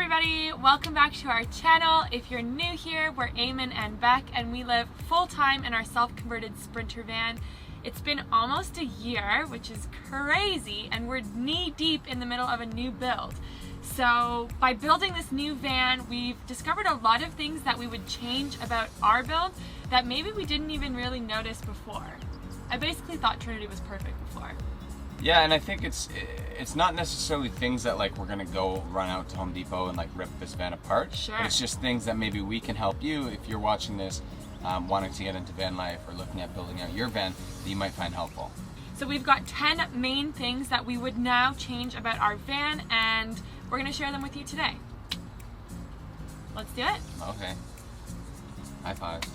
everybody, welcome back to our channel. If you're new here, we're Eamon and Bec and we live full-time in our self-converted Sprinter van. It's been almost a year, which is crazy, and we're knee-deep in the middle of a new build. So by building this new van, we've discovered a lot of things that we would change about our build that maybe we didn't even really notice before. I basically thought Trinity was perfect before. Yeah, and I think it's not necessarily things that like we're gonna go run out to Home Depot and like rip this van apart. Sure. But it's just things that maybe we can help you if you're watching this, wanting to get into van life or looking at building out your van that you might find helpful. So we've got 10 main things that we would now change about our van, and we're gonna share them with you today. Let's do it. Okay. High fives.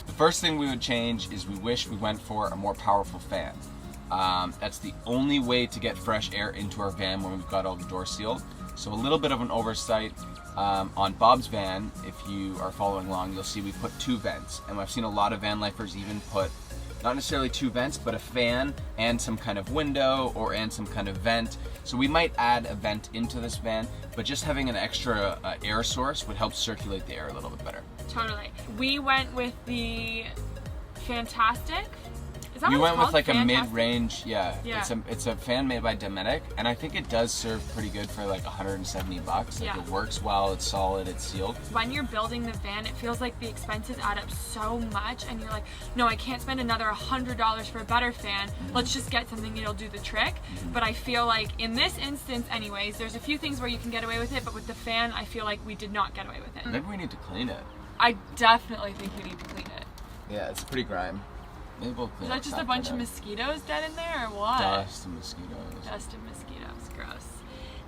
The first thing we would change is we wish we went for a more powerful fan. That's the only way to get fresh air into our van when we've got all the doors sealed. So a little bit of an oversight on Bob's van. If you are following along, you'll see we put 2 vents, and I've seen a lot of van lifers even put not necessarily 2 vents, but a fan and some kind of window and some kind of vent. So we might add a vent into this van, but just having an extra air source would help circulate the air a little bit better. Totally. We went with the Fantastic. We went with like Fantastic? a mid-range, yeah. Yeah. It's a fan made by Dometic, and I think it does serve pretty good for like $170. Like Yeah. it works well, it's solid, it's sealed. When you're building the van, it feels like the expenses add up so much, and you're like, no, I can't spend another $100 for a better fan. Let's just get something that'll do the trick. But I feel like in this instance anyways, there's a few things where you can get away with it, but with the fan, I feel like we did not get away with it. Maybe we need to clean it. I definitely think we need to clean it. Yeah, it's pretty grime. Maybe we'll clean Is it. that just a bunch of mosquitoes dead in there, or what? Dust and mosquitoes. Dust and mosquitoes, gross.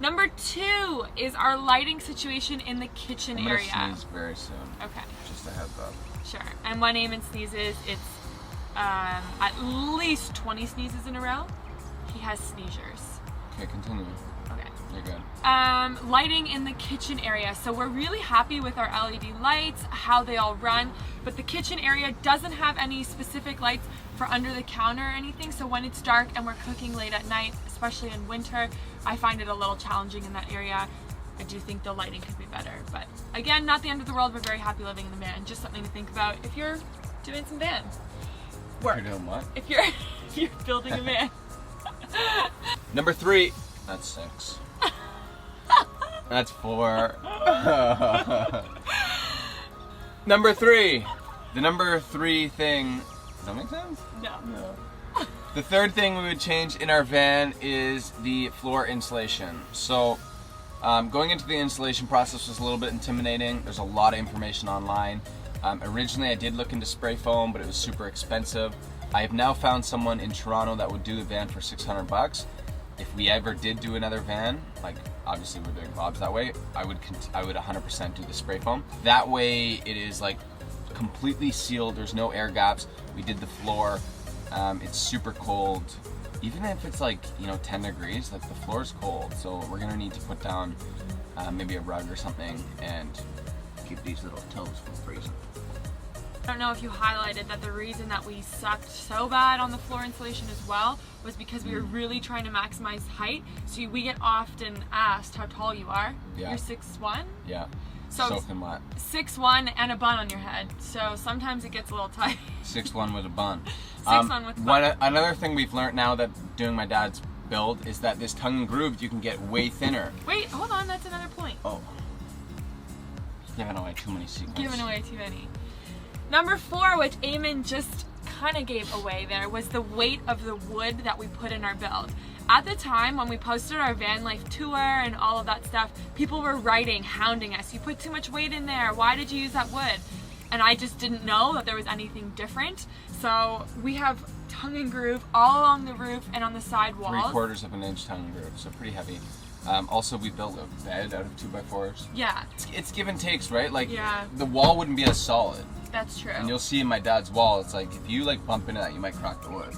Number 2 is our lighting situation in the kitchen I'm area. gonna sneeze very soon. Okay, Just a heads up. sure. And when Eamon sneezes, it's at least 20 sneezes in a row. He has sneezers. Okay, continue. Okay. You're good. Lighting in the kitchen area. So we're really happy with our LED lights, how they all run, but the kitchen area doesn't have any specific lights for under the counter or anything. So when it's dark and we're cooking late at night, especially in winter, I find it a little challenging in that area. I do think the lighting could be better, but again, not the end of the world. We're very happy living in the van. Just something to think about if you're doing some van work. You're doing what? If you're building a van. Number 3. That's 6. That's 4. Number 3. The number 3 thing. Does that make sense? No. The third thing we would change in our van is the floor insulation. So going into the installation process was a little bit intimidating. There's a lot of information online. Originally I did look into spray foam, but it was super expensive. I have now found someone in Toronto that would do the van for $600. If we ever did do another van, like obviously we're doing Bob's that way, I would 100% do the spray foam. That way it is like completely sealed, there's no air gaps. We did the floor, it's super cold. Even if it's like, 10 degrees, like the floor is cold. So we're gonna need to put down maybe a rug or something and keep these little toes from freezing. I don't know if you highlighted that the reason that we sucked so bad on the floor insulation as well was because we were really trying to maximize height. So we get often asked how tall you are. Yeah. You're 6'1"? Yeah. So Soaking wet. 6'1" and a bun on your head. So sometimes it gets a little tight. 6'1" with a bun. 6'1" with a bun. Another thing we've learned now that doing my dad's build is that this tongue and groove you can get way thinner. Wait, hold on, that's another point. Oh. Giving away too many secrets. Giving away too many. Number 4, which Eamon just kind of gave away there, was the weight of the wood that we put in our build. At the time, when we posted our van life tour and all of that stuff, people were writing, hounding us. You put too much weight in there. Why did you use that wood? And I just didn't know that there was anything different. So we have tongue and groove all along the roof and on the side walls. 3/4 of an inch tongue and groove, so pretty heavy. Also, we built a bed out of 2x4s. Yeah, It's give and takes, right? Like, Yeah. the wall wouldn't be as solid. that's true. And you'll see in my dad's wall, it's like, if you like bump into that, you might crack the wood.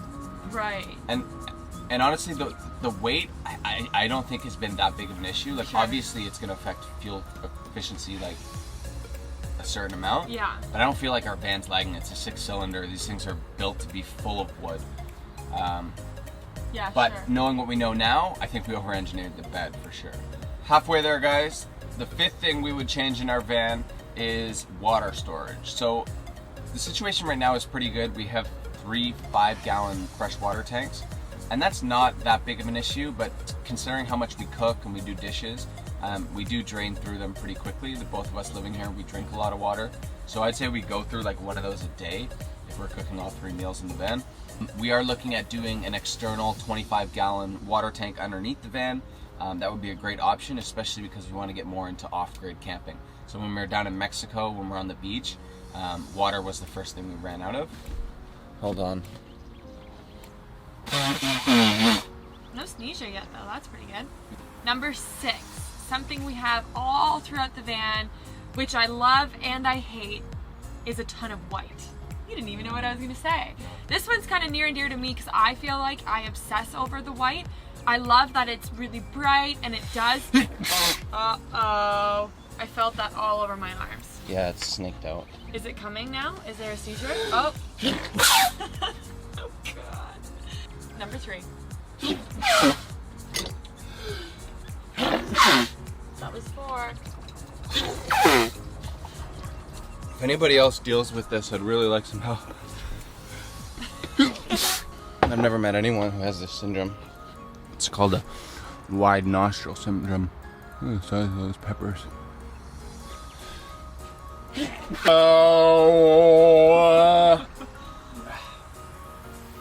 Right. And honestly, the weight, I don't think has been that big of an issue. Like, Sure. obviously, it's going to affect fuel efficiency, like, a certain amount. Yeah. But I don't feel like our van's lagging. It's a 6-cylinder. These things are built to be full of wood. Yeah, But sure. knowing what we know now, I think we over-engineered the bed for sure. Halfway there, guys. The fifth thing we would change in our van is water storage. So the situation right now is pretty good. We have 3 5-gallon freshwater tanks, and that's not that big of an issue, but considering how much we cook and we do dishes, we do drain through them pretty quickly. The both of us living here, we drink a lot of water. So I'd say we go through like one of those a day if we're cooking all 3 meals in the van. We are looking at doing an external 25-gallon water tank underneath the van. That would be a great option, especially because we want to get more into off-grid camping. So when we were down in Mexico, when we're on the beach, water was the first thing we ran out of. Hold on. No sneeze yet though, that's pretty good. Number 6, something we have all throughout the van, which I love and I hate, is a ton of white. You didn't even know what I was gonna say. This one's kind of near and dear to me because I feel like I obsess over the white. I love that it's really bright and it does. Uh-oh. I felt that all over my arms. Yeah, it's snaked out. Is it coming now? Is there a seizure? Oh. Oh God. Number 3. That was 4. If anybody else deals with this, I'd really like some help. I've never met anyone who has this syndrome. It's called a wide nostril syndrome. Look at the size of those peppers. Oh.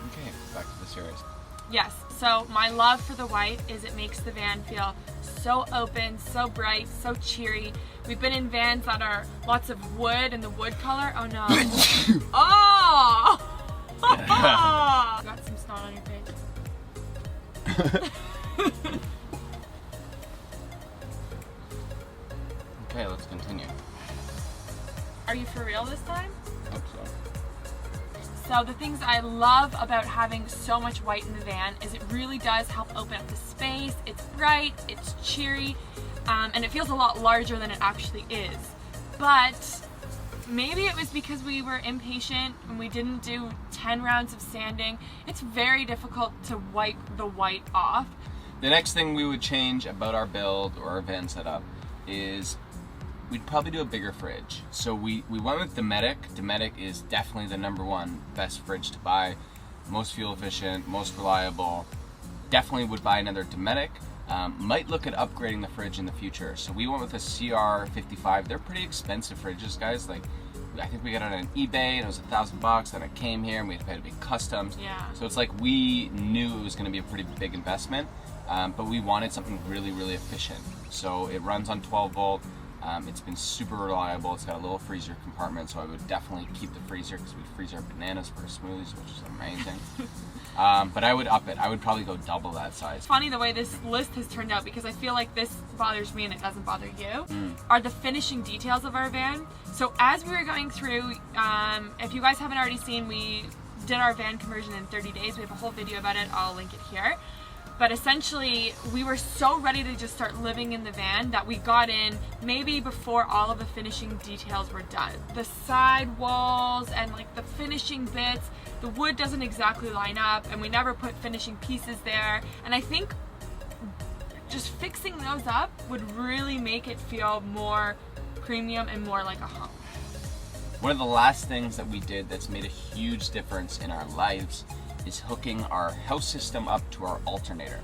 Okay, back to the series. Yes, so my love for the white is it makes the van feel so open, so bright, so cheery. We've been in vans that are lots of wood and the wood color. Oh no. Oh! You got some snot on your face. Okay, let's continue. Are you for real this time? Hope so. So the things I love about having so much white in the van is it really does help open up the space. It's bright, it's cheery, and it feels a lot larger than it actually is. But maybe it was because we were impatient and we didn't do 10 rounds of sanding. It's very difficult to wipe the white off. The next thing we would change about our build or our van setup is we'd probably do a bigger fridge. So we went with Dometic. Dometic is definitely the #1 best fridge to buy. Most fuel efficient, most reliable. Definitely would buy another Dometic. Might look at upgrading the fridge in the future. So we went with a CR55. They're pretty expensive fridges, guys. Like, I think we got it on eBay and it was $1,000, and it came here and we had to pay to be customs. Yeah. So it's like we knew it was gonna be a pretty big investment, but we wanted something really, really efficient. So it runs on 12 volt. It's been super reliable. It's got a little freezer compartment, so I would definitely keep the freezer because we freeze our bananas for our smoothies, which is amazing. But I would up it. I would probably go double that size. Funny the way this list has turned out, because I feel like this bothers me and it doesn't bother you, are the finishing details of our van. So as we were going through, if you guys haven't already seen, we did our van conversion in 30 days. We have a whole video about it. I'll link it here. But essentially, we were so ready to just start living in the van that we got in maybe before all of the finishing details were done. The side walls and like the finishing bits, the wood doesn't exactly line up, and we never put finishing pieces there. And I think just fixing those up would really make it feel more premium and more like a home. One of the last things that we did that's made a huge difference in our lives is hooking our house system up to our alternator.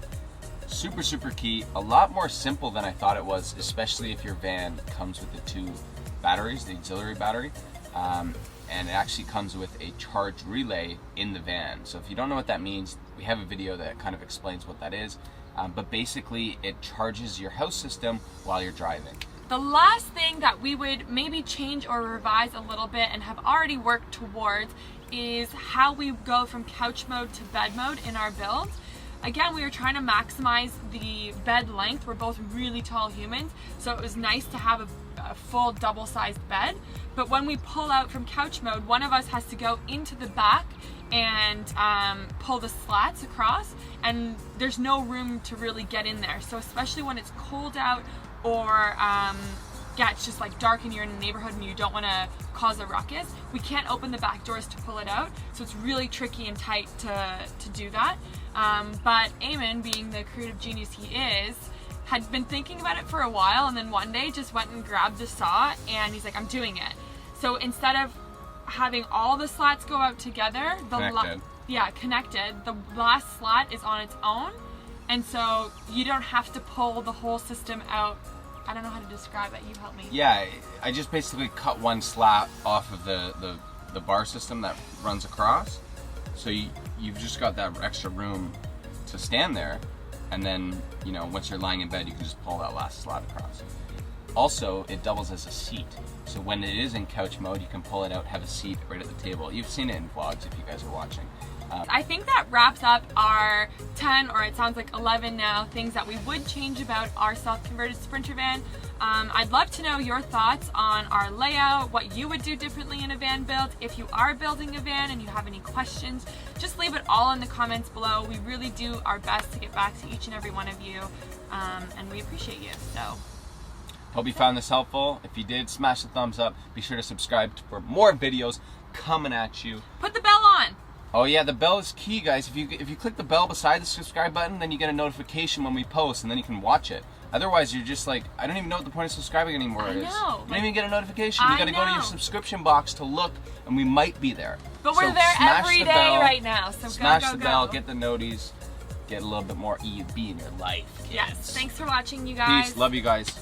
Super, super key. A lot more simple than I thought it was, especially if your van comes with the 2 batteries, the auxiliary battery, and it actually comes with a charge relay in the van. So if you don't know what that means, we have a video that kind of explains what that is, but basically it charges your house system while you're driving. The last thing that we would maybe change or revise a little bit and have already worked towards is how we go from couch mode to bed mode in our build. Again, we were trying to maximize the bed length. We're both really tall humans, so it was nice to have a full double-sized bed. But when we pull out from couch mode, one of us has to go into the back and pull the slats across, and there's no room to really get in there. So especially when it's cold out, or yeah, it's just like dark and you're in a neighborhood and you don't want to cause a ruckus, we can't open the back doors to pull it out, so it's really tricky and tight to do that. But Eamon, being the creative genius he is, had been thinking about it for a while, and then one day just went and grabbed the saw, and he's like, I'm doing it. So instead of having all the slats go out together, connected, the last slat is on its own, and so you don't have to pull the whole system out. I don't know how to describe it. You help me. Yeah, I just basically cut one slat off of the bar system that runs across. So you've just got that extra room to stand there, and then, you know, once you're lying in bed, you can just pull that last slat across. Also, it doubles as a seat. So when it is in couch mode, you can pull it out, have a seat right at the table. You've seen it in vlogs if you guys are watching. I think that wraps up our 10, or it sounds like 11 now, things that we would change about our self-converted Sprinter van. I'd love to know your thoughts on our layout, what you would do differently in a van build. If you are building a van and you have any questions, just leave it all in the comments below. We really do our best to get back to each and every one of you, and we appreciate you. So, hope you found this helpful. If you did, smash the thumbs up. Be sure to subscribe for more videos coming at you. Put the bell on. Oh yeah, the bell is key, guys. If you click the bell beside the subscribe button, then you get a notification when we post, and then you can watch it. Otherwise, you're just like, I don't even know what the point of subscribing anymore is. You don't even get a notification. You gotta go to your subscription box to look, and we might be there. But we're there every day right now, so smash the bell, get the noties, get a little bit more EUB in your life, kids. Yes, thanks for watching, you guys. Peace, love you guys.